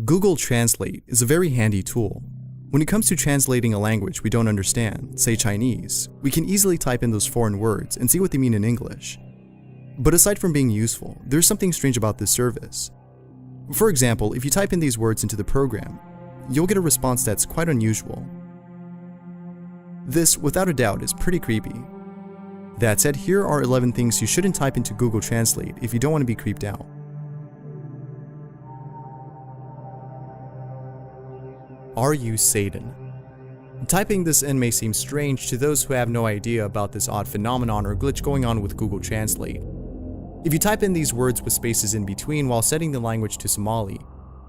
Google Translate is a very handy tool. When it comes to translating a language we don't understand, say Chinese, we can easily type in those foreign words and see what they mean in English. But aside from being useful, there's something strange about this service. For example, if you type in these words into the program, you'll get a response that's quite unusual. This, without a doubt, is pretty creepy. That said, here are 11 things you shouldn't type into Google Translate if you don't want to be creeped out. Are you Satan? Typing this in may seem strange to those who have no idea about this odd phenomenon or glitch going on with Google Translate. If you type in these words with spaces in between while setting the language to Somali,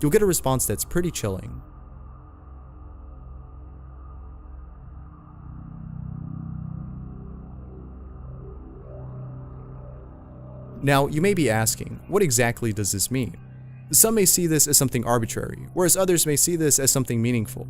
you'll get a response that's pretty chilling. Now, you may be asking, what exactly does this mean? Some may see this as something arbitrary, whereas others may see this as something meaningful.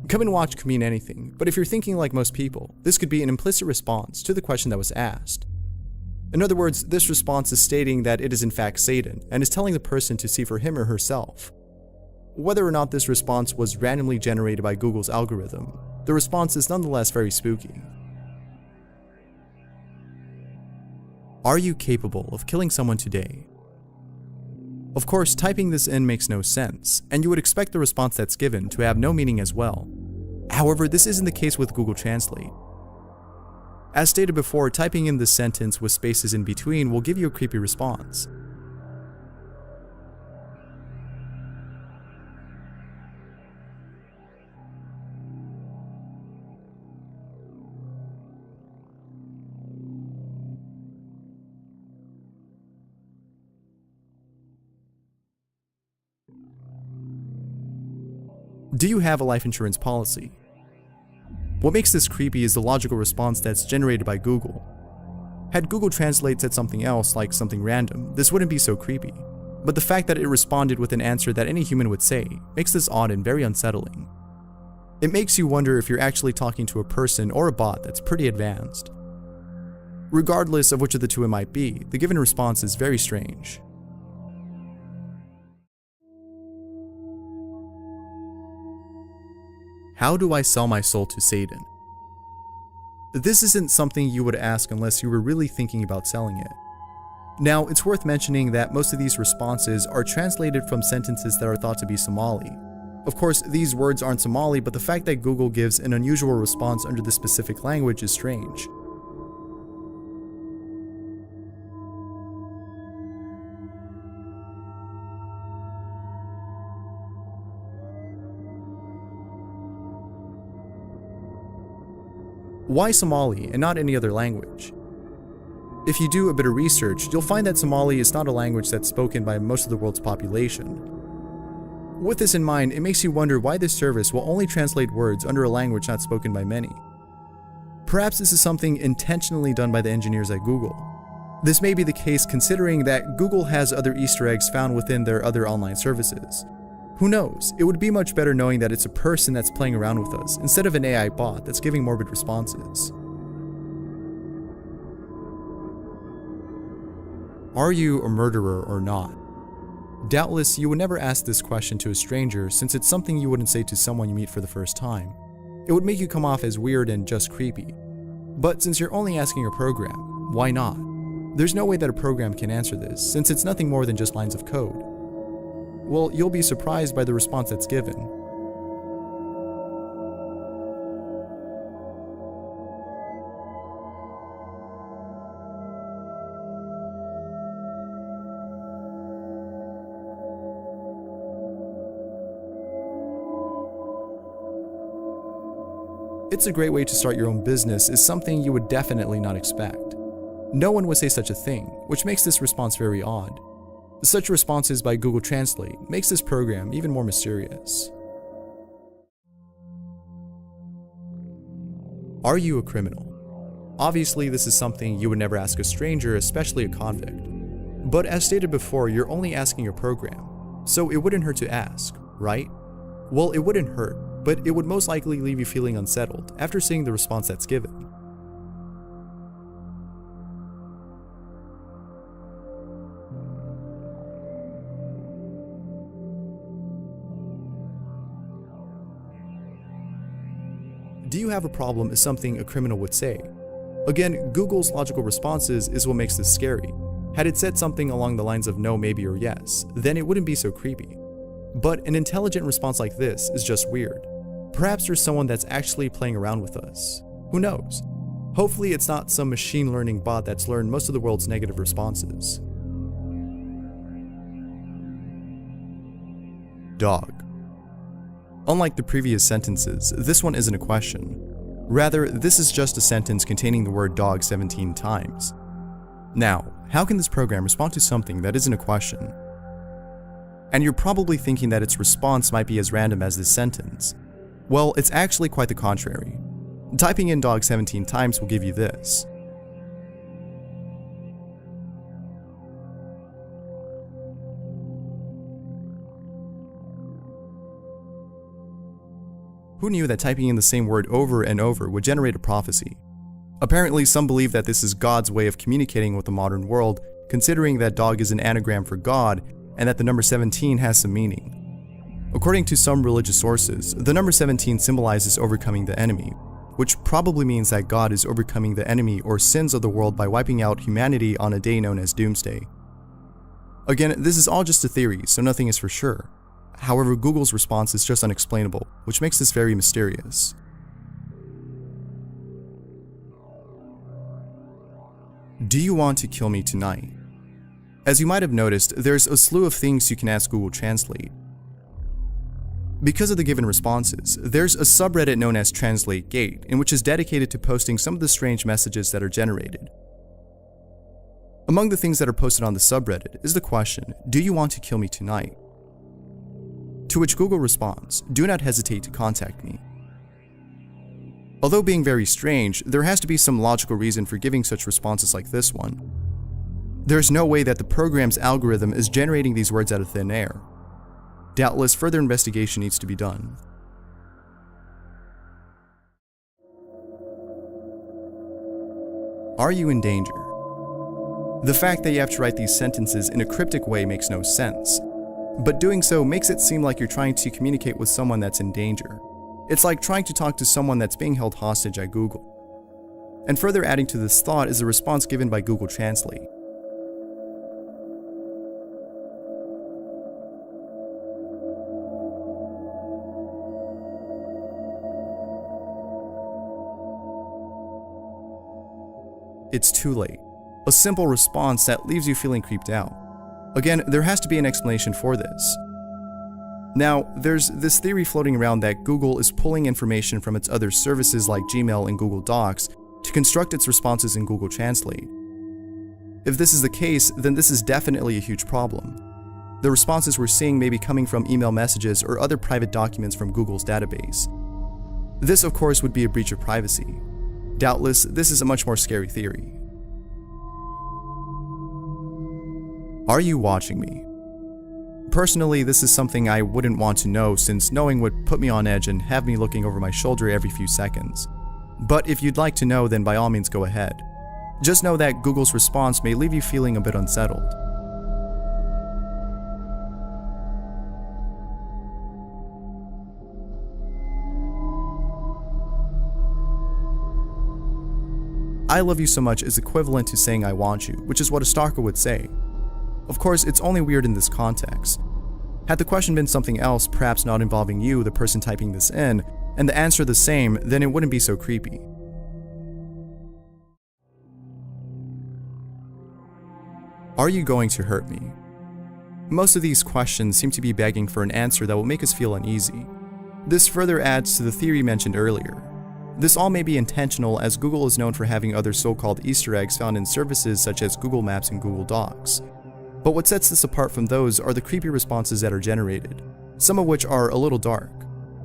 Come and watch could mean anything, but if you're thinking like most people, this could be an implicit response to the question that was asked. In other words, this response is stating that it is in fact Satan, and is telling the person to see for him or herself. Whether or not this response was randomly generated by Google's algorithm, the response is nonetheless very spooky. Are you capable of killing someone today? Of course, typing this in makes no sense, and you would expect the response that's given to have no meaning as well. However, this isn't the case with Google Translate. As stated before, typing in this sentence with spaces in between will give you a creepy response. Do you have a life insurance policy? What makes this creepy is the logical response that's generated by Google. Had Google Translate said something else, like something random, this wouldn't be so creepy. But the fact that it responded with an answer that any human would say makes this odd and very unsettling. It makes you wonder if you're actually talking to a person or a bot that's pretty advanced. Regardless of which of the two it might be, the given response is very strange. How do I sell my soul to Satan? This isn't something you would ask unless you were really thinking about selling it. Now, it's worth mentioning that most of these responses are translated from sentences that are thought to be Somali. Of course, these words aren't Somali, but the fact that Google gives an unusual response under this specific language is strange. Why Somali and not any other language? If you do a bit of research, you'll find that Somali is not a language that's spoken by most of the world's population. With this in mind, it makes you wonder why this service will only translate words under a language not spoken by many. Perhaps this is something intentionally done by the engineers at Google. This may be the case considering that Google has other Easter eggs found within their other online services. Who knows? It would be much better knowing that it's a person that's playing around with us instead of an AI bot that's giving morbid responses. Are you a murderer or not? Doubtless, you would never ask this question to a stranger since it's something you wouldn't say to someone you meet for the first time. It would make you come off as weird and just creepy. But since you're only asking a program, why not? There's no way that a program can answer this since it's nothing more than just lines of code. Well, you'll be surprised by the response that's given. It's a great way to start your own business is something you would definitely not expect. No one would say such a thing, which makes this response very odd. Such responses by Google Translate makes this program even more mysterious. Are you a criminal? Obviously, this is something you would never ask a stranger, especially a convict. But as stated before, you're only asking a program, so it wouldn't hurt to ask, right? Well, it wouldn't hurt, but it would most likely leave you feeling unsettled after seeing the response that's given. "Do you have a problem?" is something a criminal would say. Again, Google's logical responses is what makes this scary. Had it said something along the lines of no, maybe, or yes, then it wouldn't be so creepy. But an intelligent response like this is just weird. Perhaps there's someone that's actually playing around with us. Who knows? Hopefully it's not some machine learning bot that's learned most of the world's negative responses. Dog. Unlike the previous sentences, this one isn't a question. Rather, this is just a sentence containing the word dog 17 times. Now, how can this program respond to something that isn't a question? And you're probably thinking that its response might be as random as this sentence. Well, it's actually quite the contrary. Typing in dog 17 times will give you this. Who knew that typing in the same word over and over would generate a prophecy? Apparently, some believe that this is God's way of communicating with the modern world, considering that dog is an anagram for God and that the number 17 has some meaning. According to some religious sources, the number 17 symbolizes overcoming the enemy, which probably means that God is overcoming the enemy or sins of the world by wiping out humanity on a day known as Doomsday. Again, this is all just a theory, so nothing is for sure. However, Google's response is just unexplainable, which makes this very mysterious. Do you want to kill me tonight? As you might have noticed, there's a slew of things you can ask Google Translate. Because of the given responses, there's a subreddit known as TranslateGate, in which is dedicated to posting some of the strange messages that are generated. Among the things that are posted on the subreddit is the question, "Do you want to kill me tonight?" To which Google responds, "Do not hesitate to contact me." Although being very strange, there has to be some logical reason for giving such responses like this one. There's no way that the program's algorithm is generating these words out of thin air. Doubtless, further investigation needs to be done. Are you in danger? The fact that you have to write these sentences in a cryptic way makes no sense. But doing so makes it seem like you're trying to communicate with someone that's in danger. It's like trying to talk to someone that's being held hostage at Google. And further adding to this thought is the response given by Google Translate. It's too late. A simple response that leaves you feeling creeped out. Again, there has to be an explanation for this. Now, there's this theory floating around that Google is pulling information from its other services like Gmail and Google Docs to construct its responses in Google Translate. If this is the case, then this is definitely a huge problem. The responses we're seeing may be coming from email messages or other private documents from Google's database. This, of course, would be a breach of privacy. Doubtless, this is a much more scary theory. Are you watching me? Personally, this is something I wouldn't want to know, since knowing would put me on edge and have me looking over my shoulder every few seconds. But if you'd like to know, then by all means go ahead. Just know that Google's response may leave you feeling a bit unsettled. "I love you so much" is equivalent to saying "I want you," which is what a stalker would say. Of course, it's only weird in this context. Had the question been something else, perhaps not involving you, the person typing this in, and the answer the same, then it wouldn't be so creepy. Are you going to hurt me? Most of these questions seem to be begging for an answer that will make us feel uneasy. This further adds to the theory mentioned earlier. This all may be intentional, as Google is known for having other so-called Easter eggs found in services such as Google Maps and Google Docs. But what sets this apart from those are the creepy responses that are generated, some of which are a little dark.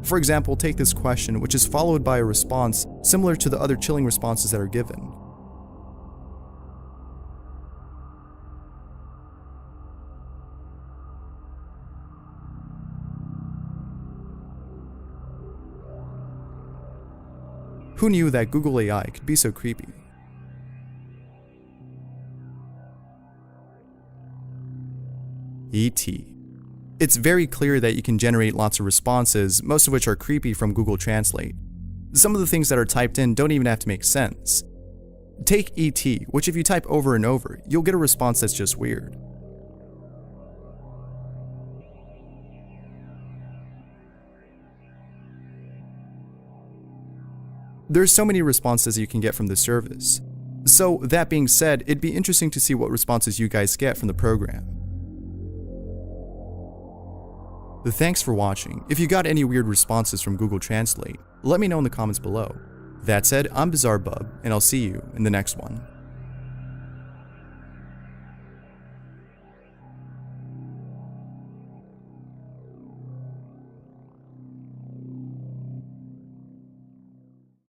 For example, take this question, which is followed by a response similar to the other chilling responses that are given. Who knew that Google AI could be so creepy? E.T. It's very clear that you can generate lots of responses, most of which are creepy, from Google Translate. Some of the things that are typed in don't even have to make sense. Take ET, which if you type over and over, you'll get a response that's just weird. There's so many responses you can get from this service. So that being said, it'd be interesting to see what responses you guys get from the program. Thanks for watching. If you got any weird responses from Google Translate, let me know in the comments below. That said, I'm Bizarre Bub, and I'll see you in the next one.